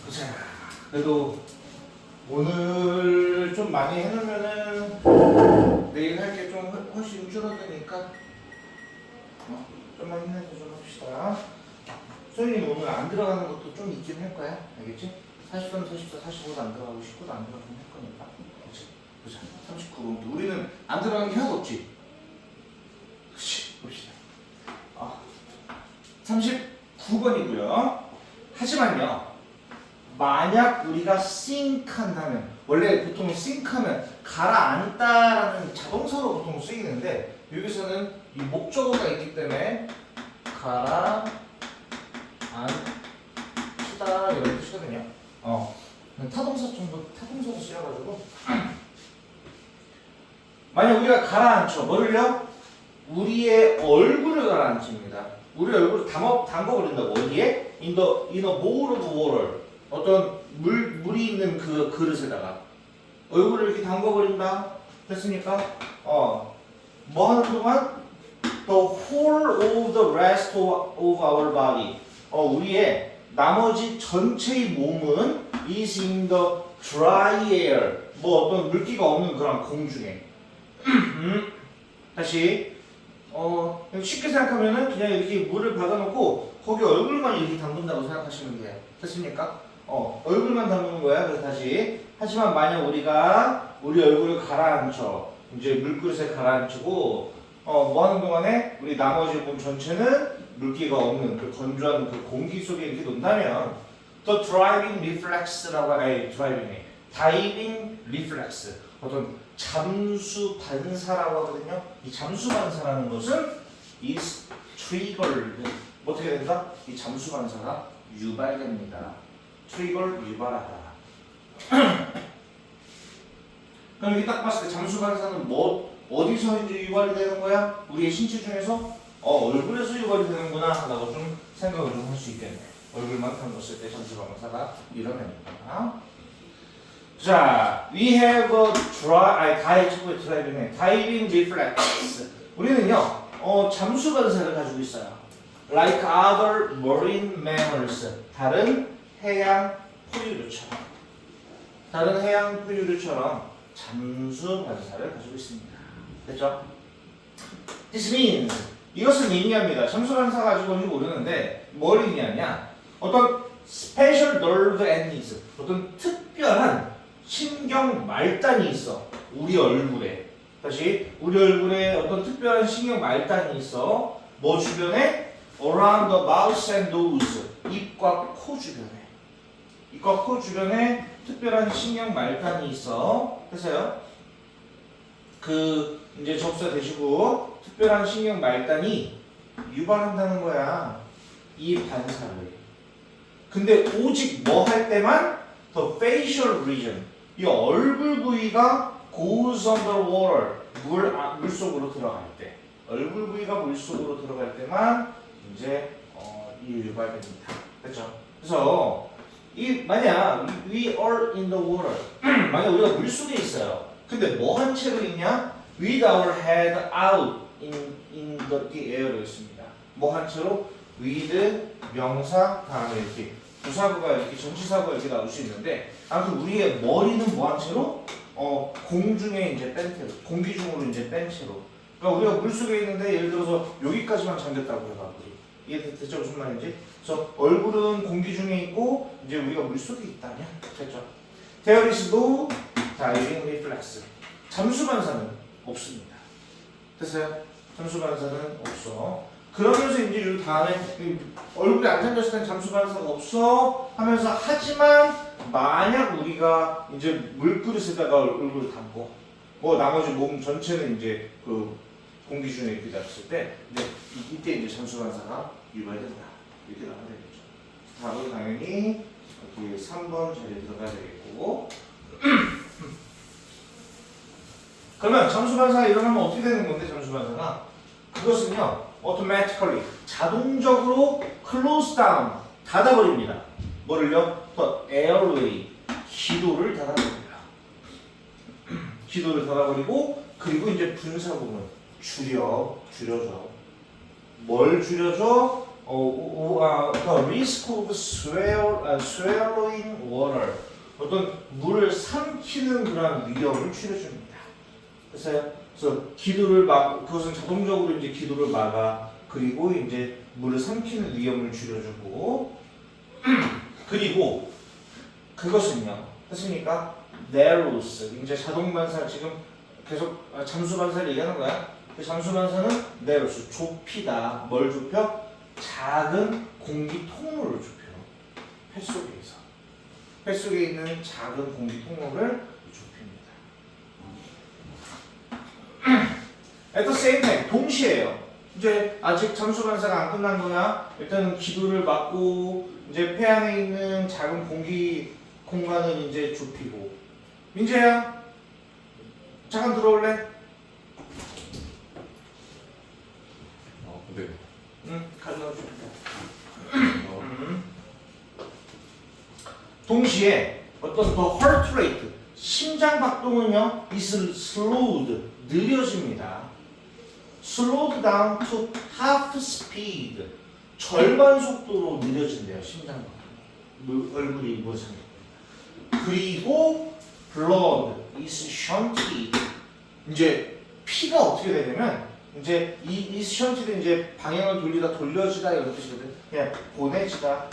자, 그래도 오늘 좀 많이 해놓으면은 내일 할 게 좀 훨씬 줄어드니까 좀만 힘내서 좀 합시다. 소연이는 오늘 안 들어가는 것도 좀 있긴 할 거야. 알겠지? 43, 44, 45도 안 들어가고 19도 안 들어가긴 할 거니까. 그렇지? 보자. 39번. 우리는 안 들어가는 게 하나도 없지? 그렇지. 봅시다. 39번이고요. 하지만요. 만약 우리가 think 한다면 원래 보통 think 하면 가라앉다라는 자동사로 보통 쓰이는데 여기서는 이 목적어가 있기 때문에 가라앉다 이런 뜻이거든요. 타동사 정도 타동사로 쓰여가지고 만약 우리가 가라앉혀 뭐를요? 우리의 얼굴을 가라앉힙니다. 우리 얼굴을 담궈버린다고 어디에? in a bowl of water 어떤 물이 있는 그 그릇에다가 얼굴을 이렇게 담궈버린다. 됐습니까? 뭐 하는 동안? The whole of the rest of our body. 우리의 나머지 전체의 몸은 is in the dry air. 뭐 어떤 물기가 없는 그런 공중에. 다시. 쉽게 생각하면은 그냥 이렇게 물을 받아놓고 거기 얼굴만 이렇게 담근다고 생각하시면 돼요. 됐습니까? 얼굴만 담그는 거야. 그래서 다시. 하지만 만약 우리가 우리 얼굴을 가라앉혀 이제 물그릇에 가라앉히고 뭐 하는 동안에 우리 나머지 몸 전체는 물기가 없는 그 건조한 그 공기 속에 이렇게 놓는다면 The driving reflex라고 diving reflex 어떤 잠수 반사라고 하거든요. 이 잠수 반사라는 것은 is triggered 어떻게 된다? 이 잠수 반사가 유발됩니다. 트리거를 유발하다. 그럼 여기 딱 봤을 때 잠수 반사는 뭐 어디서 이제 유발이 되는 거야? 우리의 신체 중에서 얼굴에서 유발이 되는구나 라고 좀 생각을 좀 할 수 있겠네. 얼굴만 담궜을 때 잠수 반사가 일어납니다. 자, we have a diving reflex. 우리는요, 잠수 반사를 가지고 있어요. Like other marine mammals. 다른 해양 포유류처럼 잠수 반사를 가지고 있습니다. 됐죠? This means 이것은 의미합니다. 잠수 반사 가지고는 모르는데 뭘 의미하냐? 어떤 special nerve endings, 어떤 특별한 신경 말단이 있어. 우리 얼굴에. 다시 우리 얼굴에 어떤 특별한 신경 말단이 있어. 뭐 주변에? Around the mouth and nose. 입과 코 주변에 특별한 신경 말단이 있어. 그래서요. 이제 접수가 되시고 특별한 신경 말단이 유발한다는 거야. 이 반사를. 근데 오직 뭐 할 때만 the facial region. 이 얼굴 부위가 goes underwater. 물 속으로 들어갈 때. 얼굴 부위가 물 속으로 들어갈 때만 이제 이 유발됩니다. 됐죠? 그래서 만약 we are in the water 만약 우리가 물 속에 있어요. 근데 뭐 한 채로 있냐? With our head out in the air로 있습니다. 뭐 한 채로? with 명사 다음에 이렇게 부사구가 이렇게 전치사구가 이렇게 나올 수 있는데 아무튼 우리의 머리는 뭐 한 채로? 공중에 이제 뺀 채로 공기 중으로 이제 뺀 채로. 그러니까 우리가 물 속에 있는데 예를 들어서 여기까지만 잠겼다고 해봐. 이게 대체 무슨 말인지? 그래서 얼굴은 공기 중에 있고 이제 우리가 물 속에 있다면 됐죠? There is no diving reflex. 잠수 반사는 없습니다. 됐어요? 잠수 반사는 없어. 그러면서 이제 이 다음에 얼굴이 안 잠겼을 땐 잠수 반사가 없어 하면서 하지만 만약 우리가 이제 물그릇에다가 얼굴을 담고 뭐 나머지 몸 전체는 이제 그 공기 중에 이렇게 잡았을 때 이때 이제 잠수 반사가 유발된다. 이렇게 나와야 되겠죠. 답은 당연히 여기 3번 자리에 들어가야 되겠고 그러면 잠수 반사가 일어나면 어떻게 되는 건데 잠수 반사가? 그것은요 automatically 자동적으로 close down 닫아버립니다. 뭐를요? The airway 기도를 닫아버립니다. 기도를 닫아버리고 그리고 이제 분사 부분 줄여줘. 뭘 줄여줘? the risk of swallowing water. 어떤 물을 삼키는 그런 위험을 줄여줍니다. 그래서 기도를 그것은 자동적으로 이제 기도를 막아 그리고 이제 물을 삼키는 위험을 줄여주고 그리고 그것은요. 했으니까 narrows 이제 자동 반사 지금 계속 잠수 반사를 얘기하는 거야. 그 잠수 반사는 narrows 좁히다. 뭘 좁혀? 작은 공기 통로를 좁혀. 폐 속에서. 폐 속에 있는 작은 공기 통로를 좁힙니다. At the same time, 동시에요. 이제 아직 잠수 반사가 안 끝난 거야. 일단은 기도를 막고 이제 폐 안에 있는 작은 공기 공간을 이제 좁히고. 민재야, 잠깐 들어올래? 네. 응, 가져다 줄게. 동시에 어떤 더 heart rate, 심장 박동은요, is slowed, 느려집니다. slowed down to half speed, 절반 속도로 느려진대요, 심장 박동. 얼굴이 무슨? 그리고 blood is shunted. 이제 피가 어떻게 되냐면 이제 이 shunted 이제 방향을 돌려지다 이런 뜻이거든. 그냥 보내지다.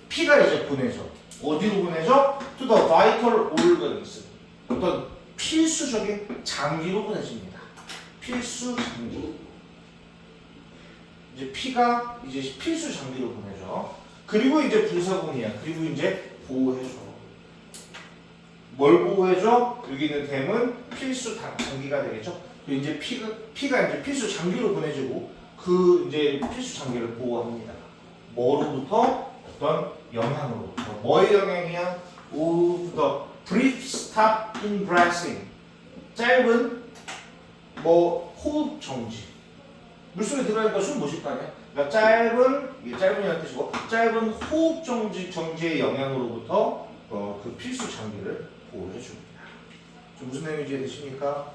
피가 이제 보내져. 어디로 보내져? To the vital organs. 어떤 필수적인 장기로 보내집니다. 필수 장기. 이제 피가 이제 필수 장기로 보내죠. 그리고 이제 부사군이야. 그리고 이제 보호해줘. 뭘 보호해줘? 여기 있는 댐은 필수 장기가 되겠죠. 그리고 이제 피가 이제 필수 장기로 보내지고 그 이제 필수 장기를 보호합니다. 뭐로부터? 어떤 영향으로부터. 뭐의 영향이야? Of the brief stop in breathing. 짧은 호흡 정지. 물속에 들어가니까 숨 못 쉴 거 아니야? 그러니까 이게 짧은이라는 뜻이고, 짧은 호흡 정지의 영향으로부터 그 필수 장기를 보호해 줍니다. 무슨 내용인지 이해되십니까?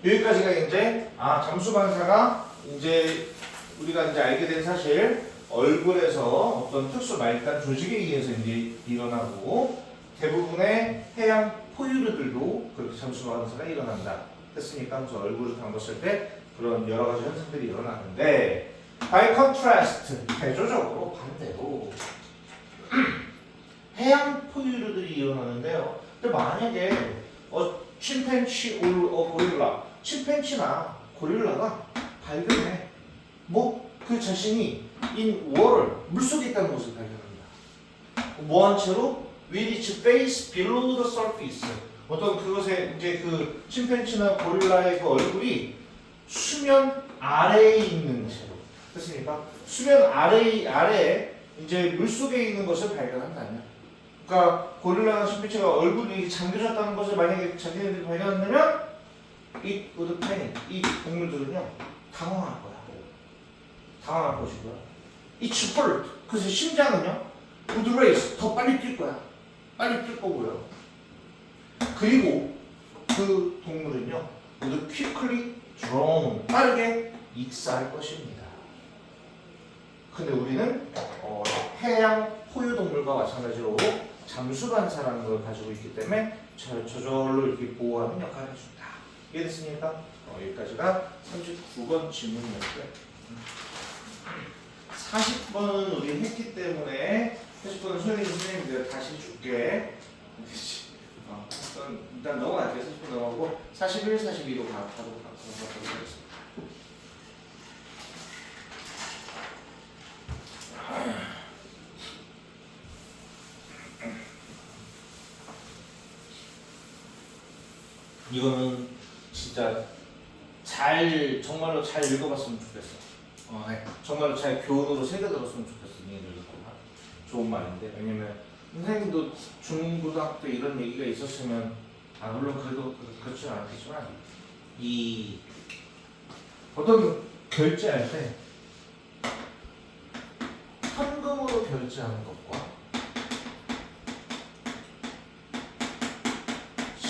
여기까지가 이제 잠수 반사가 이제 우리가 이제 알게 된 사실, 얼굴에서 어떤 특수 말단 조직에 의해서 이제 일어나고 대부분의 해양 포유류들도 그렇게 잠수 반사가 일어난다. 했으니까 그래서 얼굴을 담궜을 때 그런 여러 가지 현상들이 일어나는데, by contrast 대조적으로 반대로 해양 포유류들이 일어나는데요. 근데 만약에 침팬치 고릴라, 침팬치나 고릴라가 발견해 그 자신이 in water 물속에 있다는 것을 발견합니다. 뭐한 채로 with its face below the surface. 어떤 그것에 이제 그 침팬치나 고릴라의 그 얼굴이 수면 아래에 있는 채로. 됐습니까? 수면 아래에 이제 물속에 있는 것을 발견한다면, 그러니까 고릴라나 침팬치가 얼굴이 잠겨졌다는 것을 만약에 자기네들이 발견한다면 이 동물들은요 당황할 거야. 당황할 것이고요. It's hurt. 그래서 심장은요 would race, 더 빨리 뛸 거야. 빨리 뛸 거고요. 그리고 그 동물은요 would quickly drown, 빠르게 익사할 것입니다. 근데 우리는 해양 포유동물과 마찬가지로 잠수반사라는 걸 가지고 있기 때문에 저절로 이렇게 보호하는 역할을 해준다. 이해됐습니까? 여기까지가 39번 질문이었고요. 40번은 우리 했기 때문에 40번은 소연이 선생님이 내가 다시 줄게. 일단 넘어갈게요. 40번 넘어가고 41, 42로 가도록 하겠습니다. 이거는 진짜 정말로 잘 읽어봤으면 좋겠어. 네. 정말로 잘 교훈으로 새겨들었으면 좋겠어. 얘들도 좋은 말인데, 왜냐면 선생님도 중고등학교 때 이런 얘기가 있었으면 물론 그래도 그렇진 않겠지만 이 어떤 결제할 때 현금으로 결제하는 것과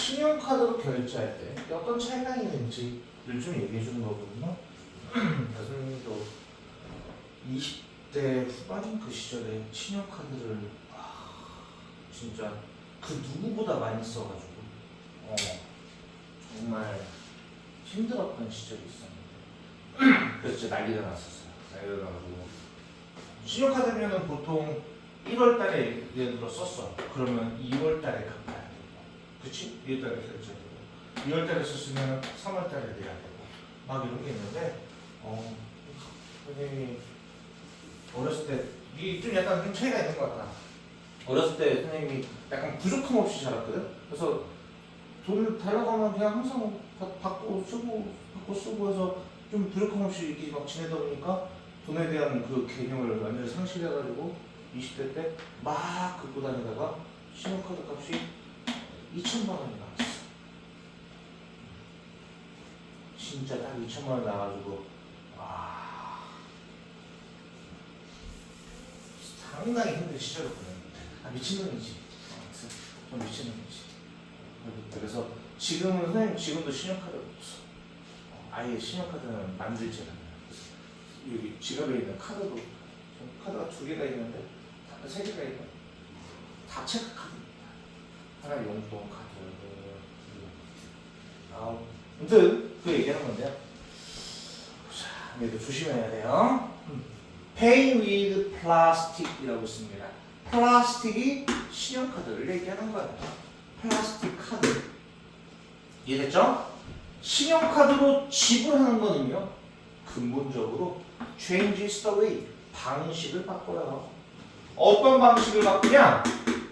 신용카드로 결제할 때 어떤 차이가 있는지를 좀 얘기해 주는 거거든요. 선생님도 20대 후반인 그 시절에 신용카드를 진짜 그 누구보다 많이 써가지고 정말 힘들었던 시절이 있었는데 그래서 진짜 난리가 났었어요. 난리가 나고 신용카드면은 보통 1월달에 예를 들어 썼어. 그러면 2월달에 갚아야 되고, 그치? 2월달에 결제되고, 2월달에 썼으면 3월달에 내야 되고, 막 이런 게 있는데, 선생님이 어렸을 때 이게 좀 약간 좀 차이가 있는 것 같다. 어렸을 때 선생님이 약간 부족함 없이 자랐거든. 그래서 돈을 달라고 하면 그냥 항상 받고 쓰고 해서 좀 부족함 없이 이렇게 막 지내다 보니까 돈에 대한 그 개념을 완전히 상실해가지고 20대 때 막 긁고 다니다가 신용카드 값이 2천만 원이 나왔어. 진짜 딱 2천만 원 나와가지고 상당히 힘든 시절이었거든. 미친놈이지. 좀 미친놈이지. 그래서 지금은 선생님 지금도 신용카드가 없어. 아예 신용카드는 만들지 않아요. 여기 지갑에 있는 카드도 카드가 2개가 있는데 3개가 있는 다 체크카드입니다. 하나 용돈 카드. 아무튼 그 얘기하는 건데요. 자, 얘도 조심해야 돼요. Pay with plastic이라고 있습니다. 플라스틱이 신용카드를 얘기하는 거예요. 플라스틱 카드. 이해됐죠? 신용카드로 지불하는 거는요. 근본적으로 changes the way. 방식을 바꿔요. 어떤 방식을 바꾸냐?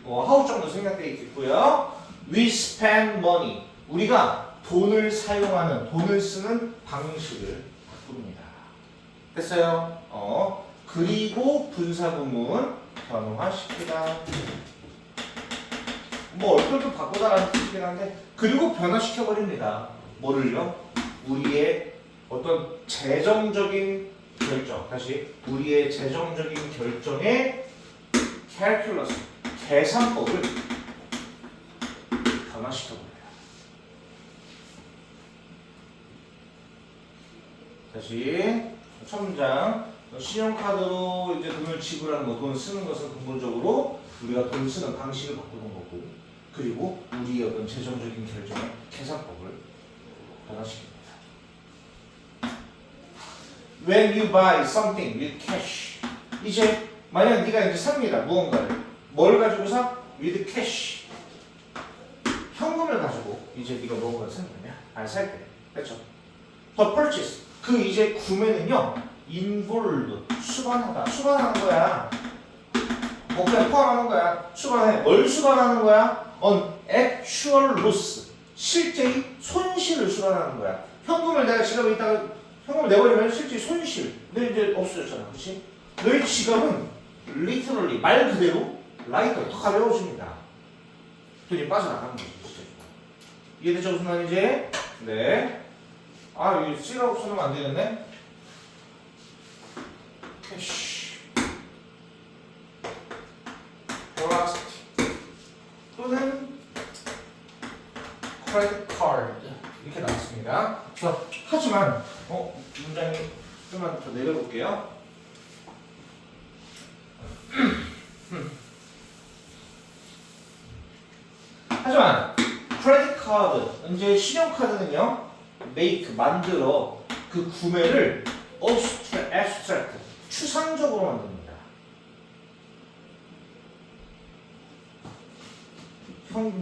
하루 정도 생각되어 있겠고요. We spend money. 우리가 돈을 사용하는, 돈을 쓰는 방식을 바꿉니다. 됐어요? 그리고 분사구문 변화시키다. 뭐 얼굴도 바꾸다라는 뜻이긴 한데 그리고 변화시켜버립니다. 뭐를요? 우리의 어떤 재정적인 결정, 다시 우리의 재정적인 결정의 calculus, 계산법을 변화시켜버려요. 다시 첫 문장. 신용카드로 이제 돈을 지불하는 거, 돈 쓰는 것은 근본적으로 우리가 돈 쓰는 방식을 바꾸는 거고, 그리고 우리의 어떤 재정적인 결정의 계산법을 변화시킵니다. When you buy something with cash, 이제 만약 네가 이제 삽니다. 무언가를 뭘 가지고 사? With cash. 현금을 가지고 이제 네가 무언가를 산 거냐? 살 때, 그렇죠? The purchase. 그 이제 구매는요. involve, 수반하는 거야. 뭐 그냥 포함하는 거야. 수반해. 뭘 수반하는 거야? on actual loss, 실제의 손실을 수반하는 거야. 현금을 내가 지갑에 있다가 현금을 내버리면 실제 손실. 근데 이제 없어졌잖아, 그렇지? 너의 지갑은 literally 말 그대로 라이터 더 가벼워집니다. 돈이 빠져나가는 거지, 진짜. 이해되죠, 무슨 말인지? 네. 이거 C가 없으면 안 되겠네. 캐시, 플라스틱 또는 크레딧 카드 이렇게 나왔습니다. 그래서 하지만 문장이 좀만 더 내려볼게요. 하지만 크레딧 카드, 이제 신용카드는요, make, 만들어 그 구매를 abstract, 추상적으로 만듭니다.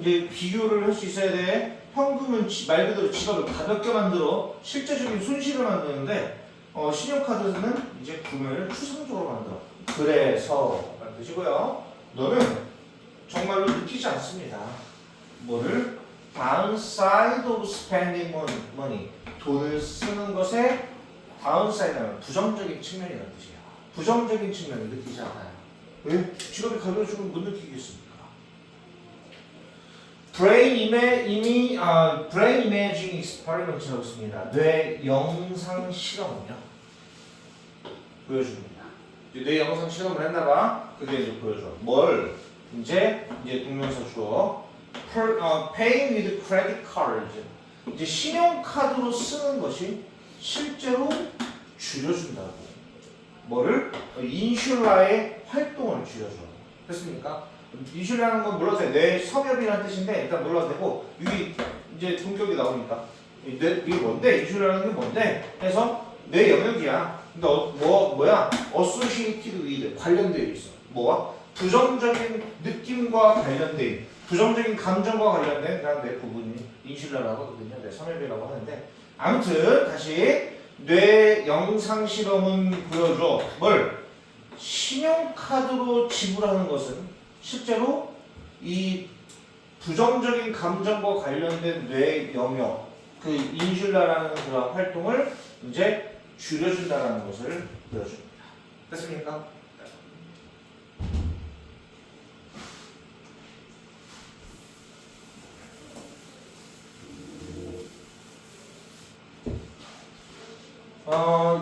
이제 비교를 할 수 있어야 돼. 현금은 말 그대로 지갑을 가볍게 만들어 실제적인 손실을 만드는데, 신용카드는 이제 구매를 추상적으로 만들어. 그래서 라는 뜻이고요. 너는 정말로 느끼지 않습니다. 뭐를? downside of spending money. 돈을 쓰는 것에 dawnside는 부정적인 측면이라는 뜻이야. 부정적인 측면을 느끼지 않아요. 왜? 지갑이 가벼워지면 못 느끼겠습니까? brain imaging experiment이라고 있습니다. 뇌 영상 실험은요, 보여줍니다. 뇌 영상 실험을 했나봐. 그게 이제 보여줘. 뭘? 이제 동명사 주어 paying with credit cards. 이제 신용카드로 쓰는 것이 실제로 줄여준다고. 뭐를? 인슐라의 활동을 줄여줘. 됐습니까? 인슐라는 건 몰라도 돼. 뇌 섬엽이라는 뜻인데 일단 몰라도 되고 여기 이제 동격이 나오니까 이게 뭔데? 인슐라는 게 뭔데? 해서 뇌 영역이야. 근데 뭐야? associated with 관련되어 있어. 뭐와? 부정적인 느낌과 관련된 부정적인 감정과 관련된 그런 뇌 부분이 인슐라라고 하거든요. 뇌 섬엽이라고 하는데 아무튼 다시 뇌 영상 실험은 보여줘. 뭘? 신용카드로 지불하는 것은 실제로 이 부정적인 감정과 관련된 뇌 영역 그 인슐라라는 그런 활동을 이제 줄여준다는 것을 보여줍니다. 됐습니까?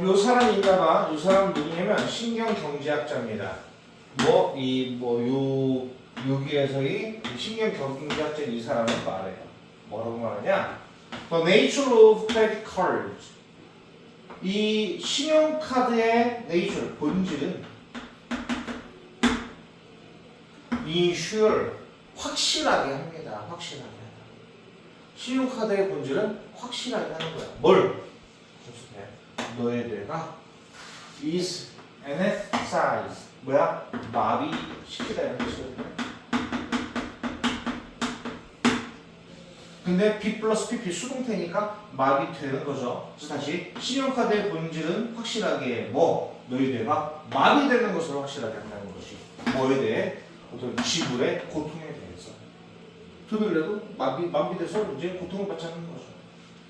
요 사람이 있나봐. 요 사람 누구냐면 신경경제학자입니다. 여기에서의 신경경제학자인 이 사람은 말해요. 뭐라고 말하냐? The nature of credit cards. 이 신용카드의 nature, 본질은 insure, 확실하게 합니다. 확실하게 하다. 신용카드의 본질은 확실하게 하는 거야. 뭘? 너의 뇌가 is anesthetized. 뭐야? 마비시키다 이런 뜻이거든요. 근데 B 플러스 PP 수동태니까 마비되는 거죠. 그래서 다시 신용카드의 본질은 확실하게 너의 뇌가 마비되는 것을 확실하게 한다는 것이 뭐에 대해? 어떤 지불의 고통에 대해서 돈을 내도 마비돼서 이제 고통을 받지 않는 거죠.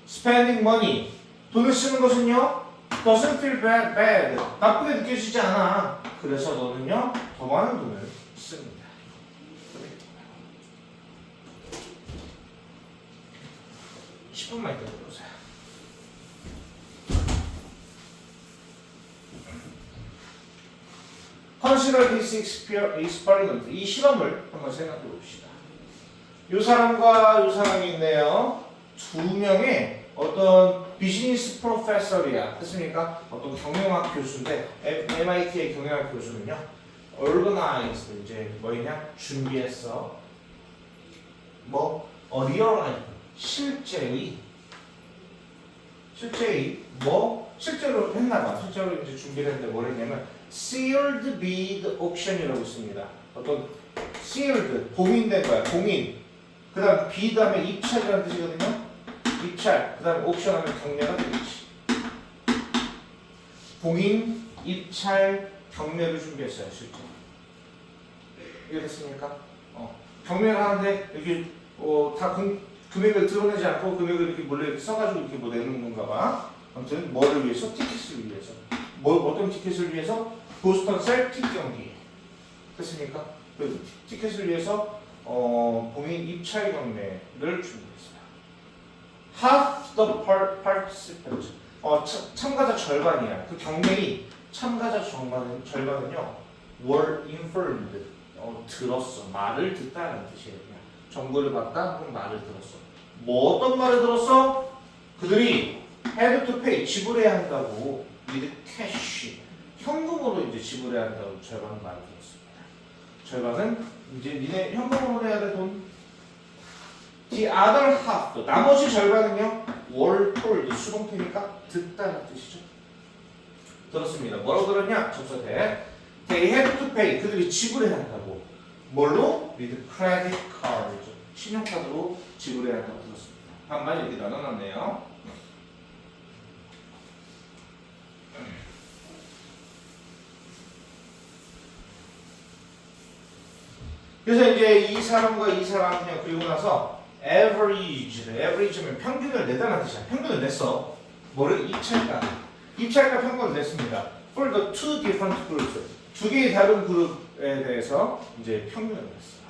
Spending money. 돈을 쓰는 것은요 doesn't feel bad. 나쁘게 느껴지지 않아. 그래서 너는요 더 많은 돈을 씁니다. 10분만 있다 들어보세요. Consider this experiment. 이 실험을 한번 생각해 봅시다. 이 사람과 이 사람이 있네요. 두 명의 어떤 비즈니스 프로페서리야. 됐습니까? 어떤 경영학 교수인데 MIT의 경영학 교수는요. organized 이제 뭐냐? 준비했어. realize 실제로 했나봐. 실제로 이제 준비를 했는데 뭘 했냐면 sealed bid auction이라고 있습니다. 어떤 sealed 봉인된 거야. 봉인. 그 다음 bid 하면 입찰이라는 뜻이거든요. 입찰, 그 다음에 옥션 하면 경매가 되겠지. 봉인, 입찰, 경매를 준비했어요, 실제. 이해됐습니까? 경매를 하는데, 이렇게, 금액을 드러내지 않고 금액을 이렇게 몰래 이렇게 써가지고 이렇게 내는 건가 봐. 아무튼, 뭐를 위해서? 티켓을 위해서. 어떤 티켓을 위해서? 보스턴 셀틱 경기. 됐습니까? 그 티켓을 위해서, 봉인, 입찰 경매를 준비했어요. Half the participants. 참가자 절반이야. 그 경매의 참가자 절반은요. were informed. 들었어. 말을 듣다는 뜻이에요. 그냥 정보를 받다 혹은 말을 들었어. 어떤 말을 들었어? 그들이 had to pay. 지불해야 한다고. with cash. 현금으로 이제 지불해야 한다고 절반은 말을 들었습니다. 절반은 이제 니네 현금으로 내야 될 돈. The other half, 나머지 절반은요, were told, 수동태니까 듣다는 뜻이죠. 들었습니다. 뭐라고 들었냐? 접속해. They had to pay, 그들이 지불해야 한다고. 뭘로? With credit card, 신용카드로 지불해야 한다고 들었습니다. 반반 이렇게 나눠놨네요. 그래서 이제 이 사람과 이 사람 그냥 그리고 나서 average면 평균을 내다는 뜻이야. 평균을 냈어. 뭐를? 입찰가 평균을 냈습니다. For the two different groups. 두 개의 다른 그룹에 대해서 이제 평균을 냈어.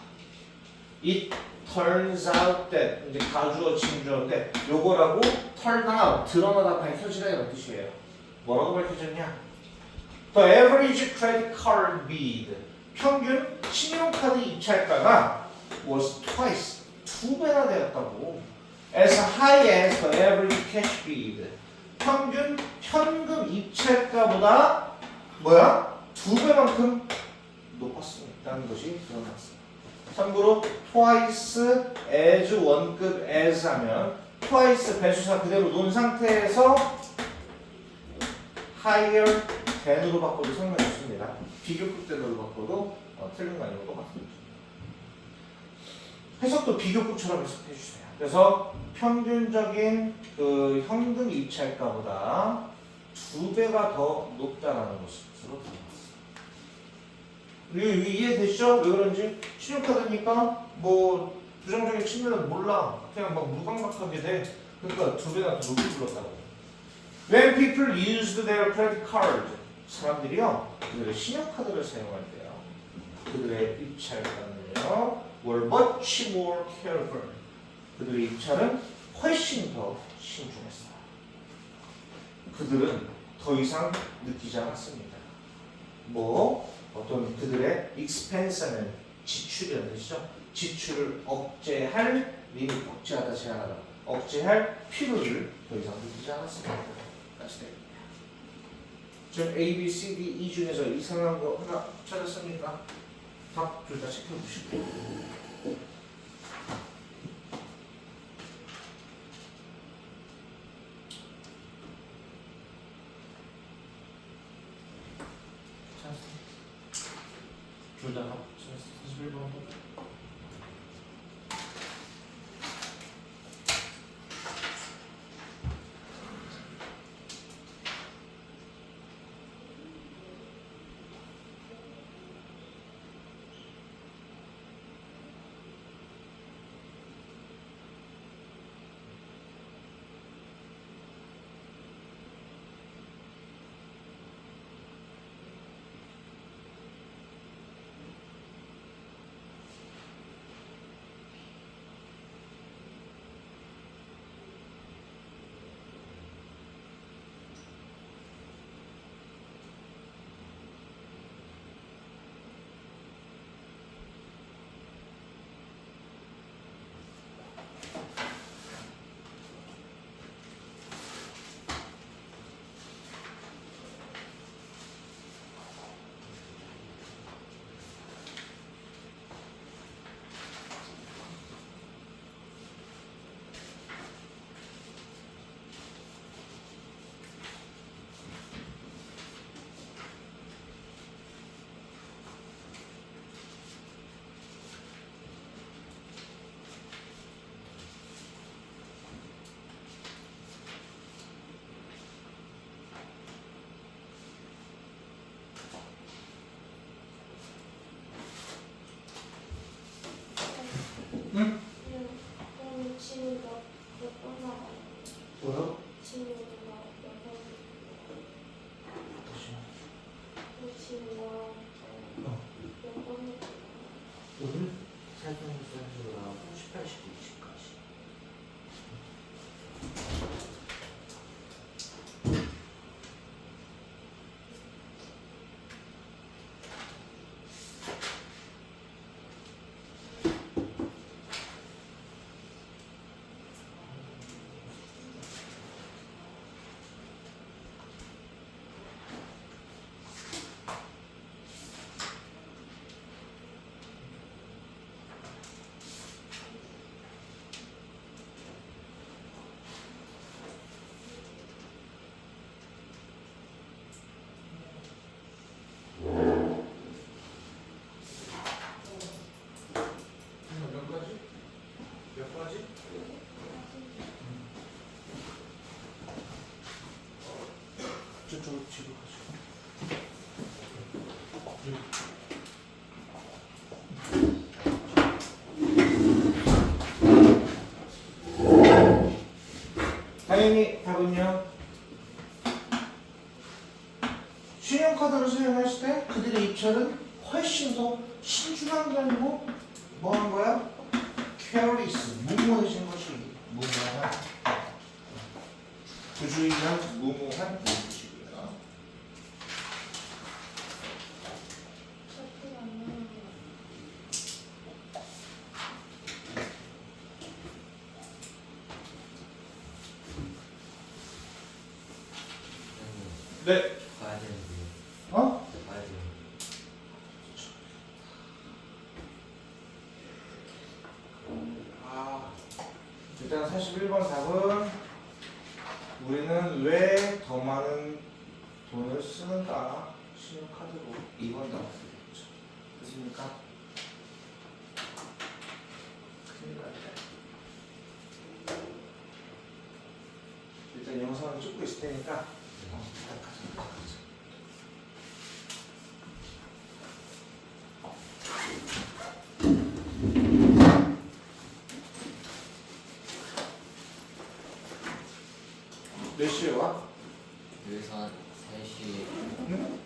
It turns out that 이제 가주어 진주어인데 요거라고 turn out 드러나다 밝혀지다 이런 뜻이에요. 뭐라고 밝혀졌냐? The average credit card bid 평균 신용카드 입찰가가 was twice 2배나 되었다고. As high as the average cash bid. 평균 현금 입찰가보다 뭐야? 2배만큼 높았다는 것이 드러났어요. 참고로 twice as 원급 as 하면 twice 배수사 그대로 놓은 상태에서 higher than으로 바꿔도 상관이 없습니다. 비교급 단어로 바꿔도 틀린 거 아니고 똑같습니다. 해석도 비교급처럼 해석해 주세요. 그래서 평균적인 그 현금 입찰가보다 2배가 더 높다라는 것으로 드러났어요. 이해되시죠? 왜 그런지? 신용카드니까 뭐 부정적인 측면은 몰라. 그냥 막 무감각하게 돼. 그러니까 2배나 더 높이 불렀다고. When people used their credit card, 사람들이요 그들의 신용카드를 사용할 때요 그들의 입찰가는요 were much more careful. 그들의 입찰은 훨씬 더 신중했어요. 그들은 더 이상 느끼지 않았습니다. 뭐 어떤 그들의 expense는 지출이라는 뜻이죠. 지출을 억제할 리밋, 억제하다 제한하다, 억제할 필요를 더 이상 느끼지 않았습니다. 다시 됩니다. 지금 A, B, C, D, E 중에서 이상한 거 하나 찾았습니까? 답 둘 다 체크해보시고. 둘 다 41번. 응? 그럼 지금 몇번 나가요? 뭐요? 지금 몇 번? 지금 몇 번? 오늘 살펴보는 나오고 18, 19, 20까지. 몇 가지? 저쪽으로 뒤로 가시고. 당연히 답은요. 신용카드를 사용했을 때 그들의 입찰은 훨씬 더 신중한 게 아니고 뭐 한 거야? careless, 무모해진 것이 무모한 부주의한 무모한 것이고요. 적금 안 나오는 네. 가야 되는데. 어? 가야 되는데. 아, 일단 41번 답은 우리는 왜 더 많은 돈을 쓰는가? 신용카드로 2번 나왔어요. 됐습니까? 큰일 났네. 일단 영상을 찍고 있을 테니까 부탁하자. 몇 시에 와? 여기서 한 3시, 응?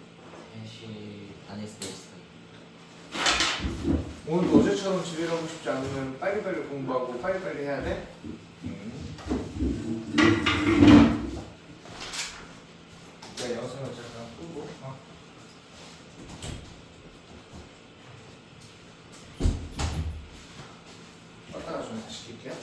3시 반일 수도 있어요. 오늘 어제처럼 집에 가고 싶지 않으면 빨리빨리 공부하고 빨리빨리 해야 돼? 자, 영상을 잠깐 끄고 왔다가 좀 다시 킬게요.